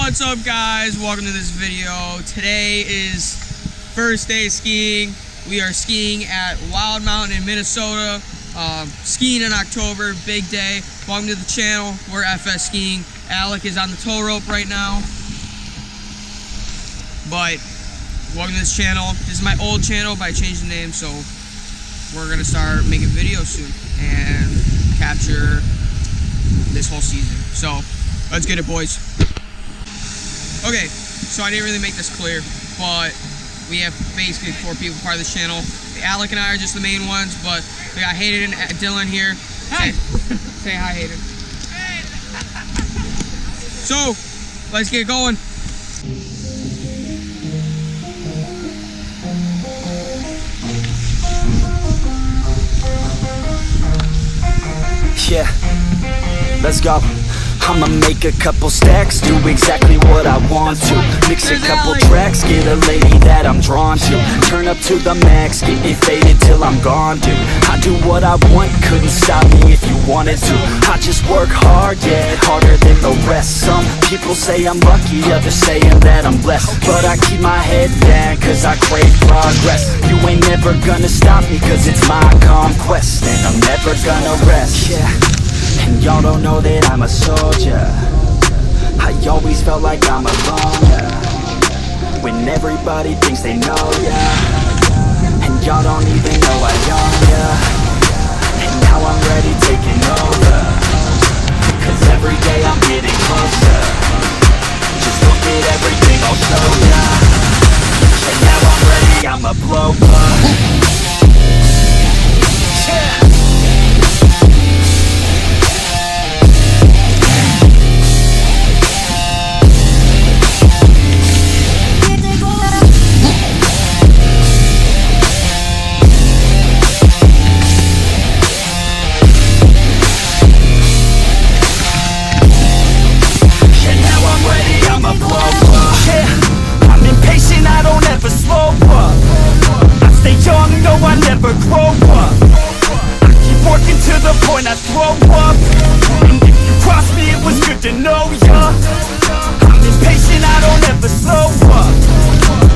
What's up, guys? Welcome to this video. Today is first day skiing. We are skiing at Wild Mountain in Minnesota. Skiing in October, big day. Welcome to the channel. We're FS skiing. Alec is on the tow rope right now. But welcome to this channel. This is my old channel, but I changed the name, so we're gonna start making videos soon and capture this whole season. So let's get it, boys. Okay, so I didn't really make this clear, but we have basically 4 people part of this channel. Alec and I are just the main ones, but we got Hayden and Dylan here. Hi. Say hi, Hayden. Hey. So, let's get going. Yeah, let's go. I'ma make a couple stacks, do exactly what I want to. Mix a couple tracks, get a lady that I'm drawn to. Turn up to the max, get me faded till I'm gone, dude. I do what I want, couldn't stop me if you wanted to. I just work hard, yeah, harder than the rest. Some people say I'm lucky, others saying that I'm blessed. But I keep my head down, cause I crave progress. You ain't never gonna stop me, cause it's my conquest. And I'm never gonna rest, yeah. And y'all don't know that I'm a soldier. I always felt like I'm alone, yeah. When everybody thinks they know ya, and y'all don't even know I own ya. And now I'm ready taking over, cause every day I'm getting closer. Just look at everything I'll show ya. And now I'm ready, I'ma blow up. Yeah. I throw up. If you cross me, it was good to know ya. I'm impatient, I don't ever slow up.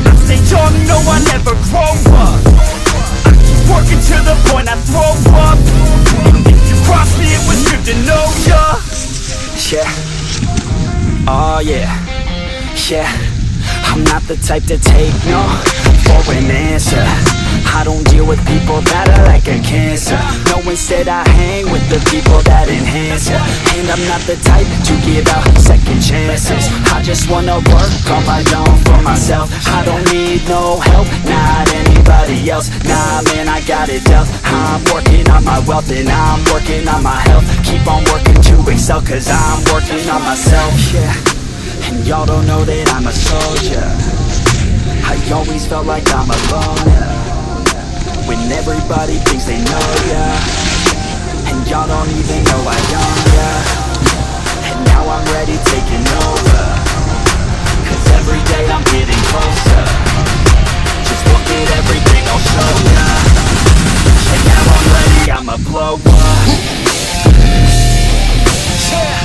I stay young, no, I never grow up. I keep working to the point I throw up. If you cross me, it was good to know ya. Yeah, oh yeah, yeah. I'm not the type to take no for an answer. I don't deal with people that are like a cancer. No, instead I hang with the people that enhance ya. And I'm not the type to give out second chances. I just wanna work on my own for myself. I don't need no help, not anybody else. Nah, man, I got it dealt. I'm working on my wealth and I'm working on my health. Keep on working to excel, cause I'm working on myself. Yeah, and y'all don't know that I'm a soldier. I always felt like I'm alone, when everybody thinks they know ya, and y'all don't even know I own ya. And now I'm ready taking over, cause every day I'm getting closer. Just look at everything I'll show ya. And now I'm ready, I'ma blow up. Yeah.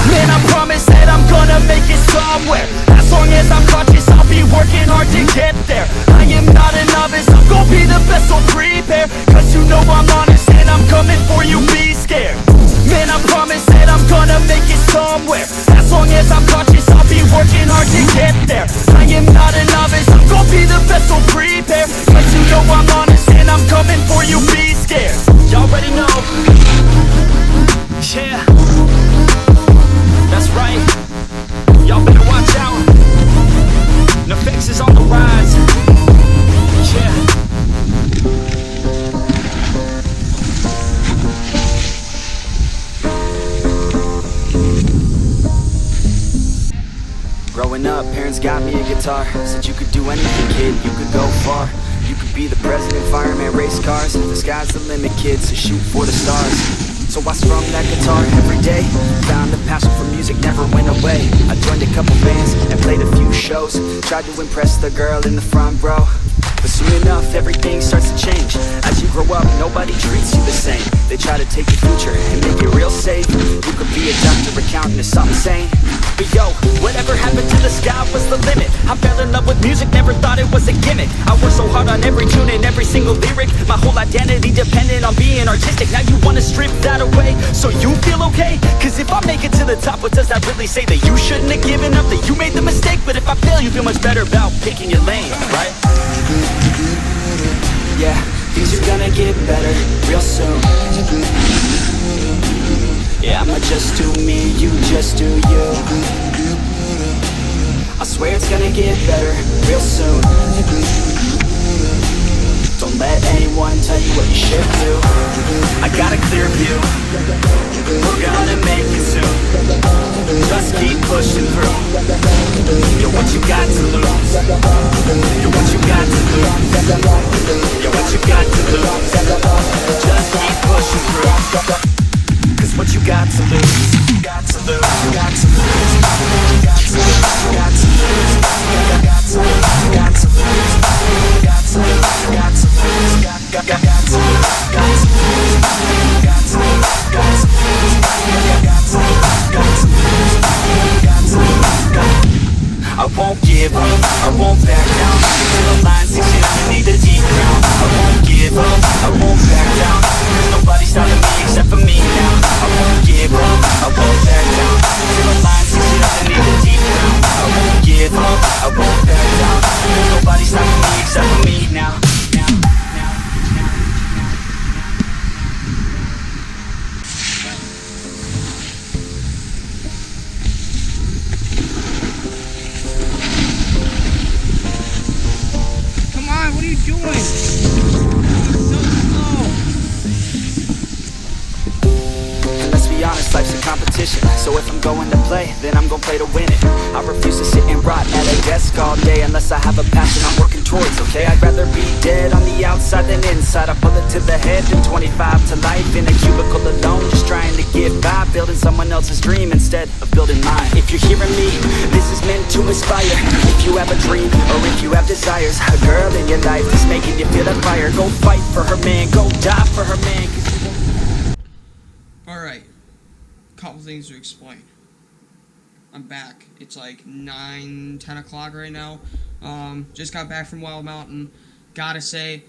Man, I promise that I'm gonna make it somewhere. As long as I'm conscious, I'll be working hard to get there. I am not a novice, I'm gonna be the best, so prepare. Cause you know I'm honest and I'm coming for you, be scared. Man, I promise that I'm gonna make it somewhere. As long as I'm conscious, I'll be working hard to get there. I am not a novice, I'm gonna be the best, so prepare. Cause you know I'm honest and I'm coming for you, be scared. Y'all already know. Yeah, that's right. Y'all better watch out. Nefex is on the rise. Yeah. Growing up, parents got me a guitar. Said you could do anything, kid, you could go far. You could be be the president, fireman, race cars. The sky's the limit, kids, so shoot for the stars. So I strum that guitar every day. Found the passion for music never went away. I joined a couple bands and played a few shows. Tried to impress the girl in the front row. But soon enough, everything starts to change. As you grow up, nobody treats you the same. They try to take your future and make it real safe. You could be a doctor, accountant, or something sane. But yo, whatever happened to the sky was the limit. I fell in love with music, never thought it was a gimmick. I worked so hard on every tune and every single lyric. My whole identity depended on being artistic. Now you wanna strip that away, so you feel okay? Cause if I make it to the top, what does that really say? That you shouldn't have given up, that you made the mistake? But if I fail, you feel much better about picking your lane, right? Yeah, things are gonna get better real soon. Yeah, I'ma just do me, you just do you. I swear it's gonna get better real soon. Don't let anyone tell you what you should do. I got a clear view. We're gonna make it soon. Just keep pushing through. You're what you got to lose. You're what you got to lose. You're what you got to lose. Just keep pushing through. Cause what you got to lose, got to lose, got to lose, got to lose, got to lose, got to lose, got to lose, got to lose, got to lose, got to lose, got to lose, got to lose, got to lose, got to lose, got to lose, got to lose. I won't give up, I won't back down. Till the line 6 years beneath the deep ground. I won't give up, I won't back down. There's nobody stopping me except for me now. I won't give up, I won't back down. Till the line 6 years beneath the deep ground. I won't give up, I won't back down. There's nobody stopping me except for me now. What are you doing? So slow. And let's be honest, life's a competition. So if I'm going to play, then I'm gonna play to win it. I refuse to sit and rot at a desk all day unless I have a passion I'm working towards, okay? I'd rather be dead on the outside than inside. I pull it to the head than 25 to life in a cubicle alone, just trying to get by, building someone else's dream instead of building mine. If you're hearing me, this is meant to inspire. If you have a dream or if you have desires, a girl in your life is making you feel that fire. Go fight for her man, go die for her man. Alright, couple things to explain. I'm back. It's like 9-10 o'clock right now. Just got back from Wild Mountain. Gotta say,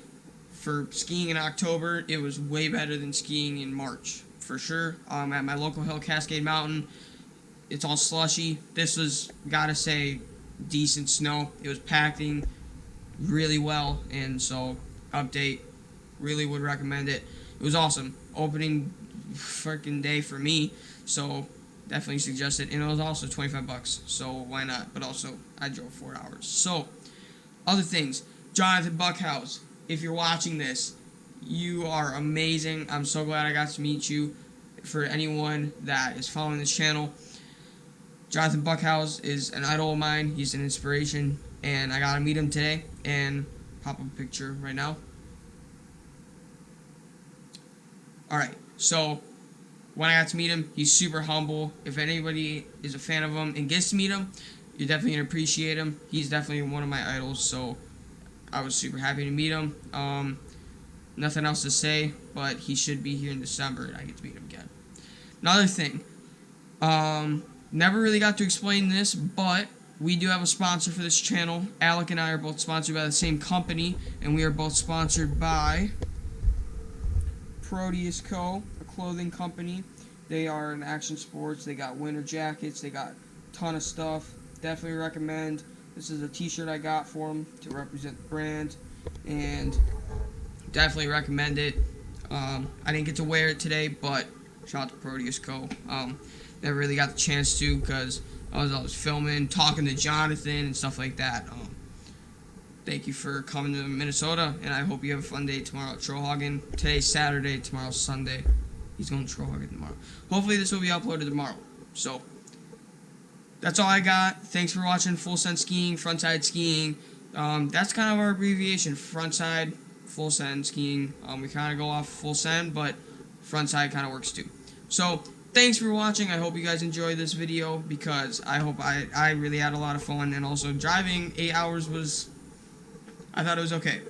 for skiing in October, it was way better than skiing in March, for sure. At my local hill, Cascade Mountain, it's all slushy. This was, gotta say, decent snow. It was packing really well, and so, update, really would recommend it. It was awesome. Opening freaking day for me, so definitely suggest it. And it was also $25, so why not? But also, I drove 4 hours. So, other things. Johnathan Buckhouse, if you're watching this, you are amazing. I'm so glad I got to meet you. For anyone that is following this channel, Johnathan Buckhouse is an idol of mine. He's an inspiration, and I got to meet him today and pop up a picture right now. Alright, so when I got to meet him, he's super humble. If anybody is a fan of him and gets to meet him, you're definitely going to appreciate him. He's definitely one of my idols, so I was super happy to meet him. Nothing else to say, but he should be here in December, and I get to meet him again. Another thing, never really got to explain this, but we do have a sponsor for this channel. Alec and I are both sponsored by the same company, and we are both sponsored by Proteus Co., a clothing company. They are in action sports. They got winter jackets. They got a ton of stuff. Definitely recommend. This is a t-shirt I got for them to represent the brand, and definitely recommend it. I didn't get to wear it today, but shout out to Proteus Co. Never really got the chance to because I was filming, talking to Johnathan and stuff like that. Thank you for coming to Minnesota, and I hope you have a fun day tomorrow at Trollhagen. Today's Saturday, tomorrow's Sunday. He's going to Trollhagen tomorrow. Hopefully this will be uploaded tomorrow. So, that's all I got. Thanks for watching Full Send Skiing, Frontside Skiing. That's kind of our abbreviation. Front side, full send skiing. We kind of go off full send, but front side kind of works too. So thanks for watching. I hope you guys enjoyed this video, because I really had a lot of fun, and also driving 8 hours I thought it was okay.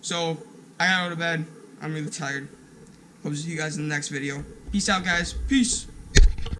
So I gotta go to bed. I'm really tired. Hope to see you guys in the next video. Peace out, guys. Peace.